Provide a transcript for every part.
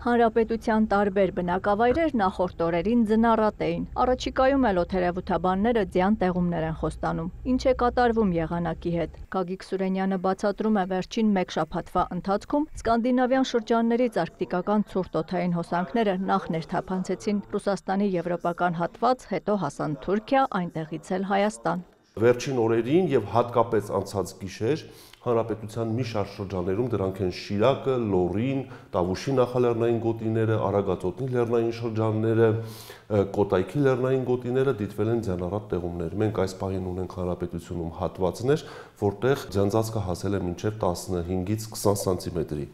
Հանրապետության տարբեր բնակավայրեր նախորդ օրերին ձնառատ էին։ Առաջիկայում էլ օդերևութաբանները ձյան տեղումներ են խոստանում։ Ինչ է կատարվում եղանակի հետ։ Գագիկ Սուրենյանը բացատրում է վերջին մեկ շաբաթվա ընթացքում սկանդինավյան շրջաններից արկտիկական ցուրտ օդային հոսանքները նախ ներթափանցեցին Ռուսաստանի եվրոպական հատված, հետո հասան Թուրքիա, այնտեղից էլ Հայաստան։ Վերջին օրերին եւ հատկապես անցած գիշեր հանրապետության մի շարք շրջաններում դրանք են Շիրակը, Լոռին, Տավուշի նախալեռնային գոտիները, Արագածոտնի լեռնային շրջանները, Կոտայքի լեռնային գոտիները դիտվել են ձանառատ տեղումներ։ Մենք այս պահին ունենք հանրապետությունում հատվածներ, որտեղ ձանձածքը հասել է մինչև 15-ից 20 սանտիմետրի։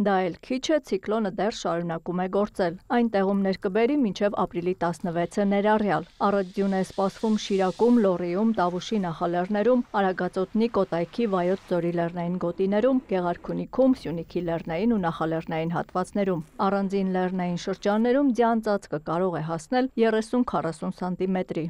Դա էլ քիչ է, ցիկլոնը դեռ շարունակում է գործել։ Այն տեղումներ կբերի մինչև ապրիլի 16-ը ներառյալ։ Առօրյուն է սպասվում Շիրակում, Լոռիում, Տավուշի նախալեռներում, Արագածոտնի, Կոտայքի, Վայոց ձորի լեռնային գոտիներում, Գեղարքունիքում, Սյունիքի լեռնային ու նախալեռնային հատվածներում։ Առանձին լեռնային շրջաններում ձյան ծածկը կարող է հասնել 30-40 սանտիմետրի։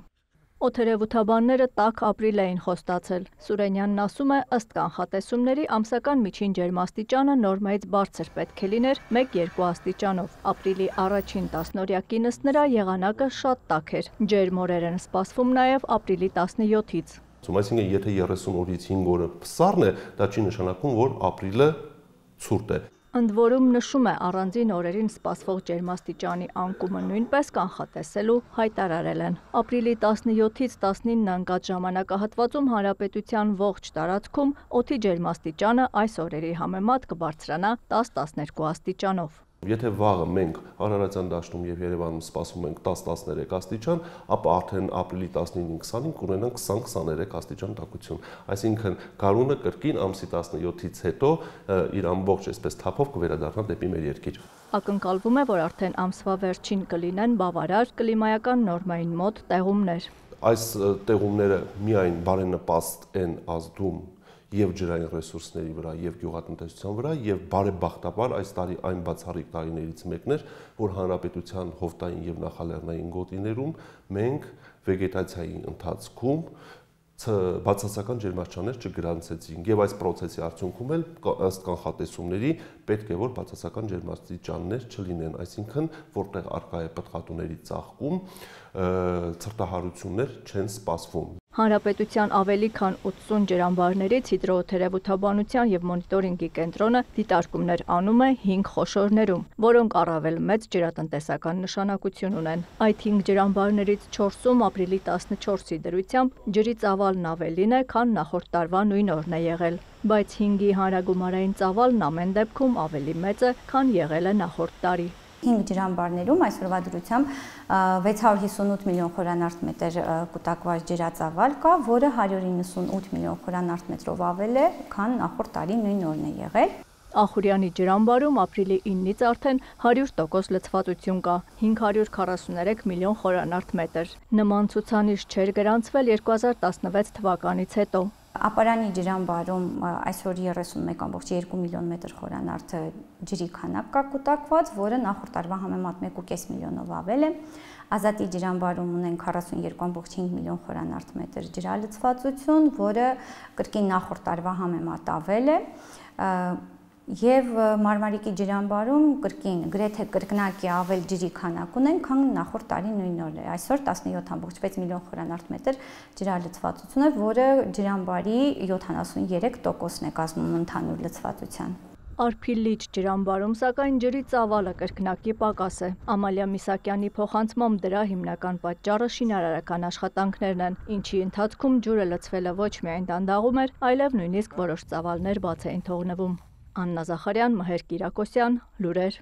Օդերևութաբանները տաք ապրիլ էին խոստացել։ Սուրենյանն ասում է, ըստ կանխատեսումների ամսական միջին ջերմաստիճանը նորմայից բարձր պետք է լիներ 1-2 աստիճանով։ Ապրիլի առաջին տասնօրյակին ըստ նրա եղանակը շատ տաք էր։ Ջերմ օրեր են սպասվում նաև ապրիլի 17-ից։ Այսինքն եթե 30 օրից 5 օրը պսառն է, դա չի նշանակում, որ ապրիլը ցուրտ է։ Ընդ որում նշում է առանձին օրերին սպասվող ջերմաստիճանի անկումը նույնպես կանխատեսելու հայտարարել են։ Ապրիլի 17-ից 19-ը ընկած ժամանակահատվածում հանրապետության ողջ տարածքում օդի ջերմաստիճանը այս օրերի համեմատ կբարձրանա 10-12 աստիճանով։ Եթե վաղը մենք Արարատյան դաշտում եւ Երևանում սպասում ենք 10-13 աստիճան, ապա արդեն ապրիլի 19-ին 20-ին կունենանք 20-23 աստիճան տաքություն։ Այսինքն գարունը կրկին ամսի 17-ից հետո իր ամբողջ այսպես թափով կվերադառնա դեպի մեր երկիր։ Ակնկալվում է, որ արդեն ամսվա վերջին կլինեն բավարար կլիմայական նորմային մոտ տեղումներ։ Այս տեղումները միայն բարենպաստ են ազդում եւ ջրային ռեսուրսների վրա եւ գյուղատնտեսության վրա եւ բարեբախտաբար այս տարի այն բացառիկ տարիներից մեկն էր, որ հանրապետության հովտային եւ նախալեռնային գոտիներում մենք վեգետացիայի ընթացքում բացասական ջերմաստիճաններ չգրանցեցինք եւ այս process-ի արդյունքում էլ ըստ կանխատեսումների պետք է որ բացասական ջերմաստիճաններ չլինեն, այսինքն որտեղ արկա է պտղատուների ծաղկում, ցրտահարություններ չեն սպասվում։ Հանրապետության ավելի քան 80 ջրամբարներից հիդրոօդերևութաբանության եւ մոնիտորինգի կենտրոնը դիտարկումներ անում է 5 խոշորներում, որոնք առավել մեծ ջրատնտեսական նշանակություն ունեն։ Այդ 5 ջրամբարներից 4-ում ապրիլի 14-ի դրությամբ ջրի ծավալն ավելին է, քան նախորդ տարվա նույն օրն է եղել, բայց 5-ի հանրագումարային ծավալն ամեն դեպքում ավելի մեծ է, քան եղել է նախորդ տարի։ 5 ջրամբարներում այսօրվա դրությամբ 658 միլիոն խորանարդ կուտակված ջրածավալ կա, որը 198 միլիոն խորանարդ ավել է, քան նախորդ տարի նույն օրն է եղել։ Ախուրյանի ջրամբարում ապրիլի 9-ից արդեն 100% լցվածություն կա, 543 միլիոն խորանարդ մետր։ Նման ցուցանիշ չէր գրանցվել 2016 թվականից հետո։ Ապարանի ջրամբարում այսօր 31.2 միլիոն մետր խորանարդ ջրի քանակ կա կուտակված, որը նախորդ տարվա համեմատ 1.5 միլիոնով ավել է։ Ազատի ջրամբարում ունենք 42.5 միլիոն խորանարդ մետր ջրալցվածություն, որը կրկին նախորդ տարվա համեմատ ավել է։ Եվ Մարմարիկի ջրամբարում կրկին գրեթե կրկնակի ավել ջրի քանակ ունեն, քան նախորդ տարի նույն օրն է։ Այսօր 17.6 միլիոն խորանարդ մետր ջրալցվածություն է, որը ջրամբարի 73%-ն է կազմում ընդհանուր լցվածության։ Արփիլիչ ջրամբարում սակայն ջրի ծավալը կրկնակի պակաս է։ Ամալիա Միսակյանի փոխանցմամբ դրա հիմնական պատճառը շինարարական աշխատանքներն են, ինչի ընթացքում ջուրը լցվելը ոչ միայն դանդաղում էր, այլև նույնիսկ որոշ ծավալներ բաց էին թողնվում։ Աննա Զախարյան, Մհեր Կիրակոսյան, լուրեր։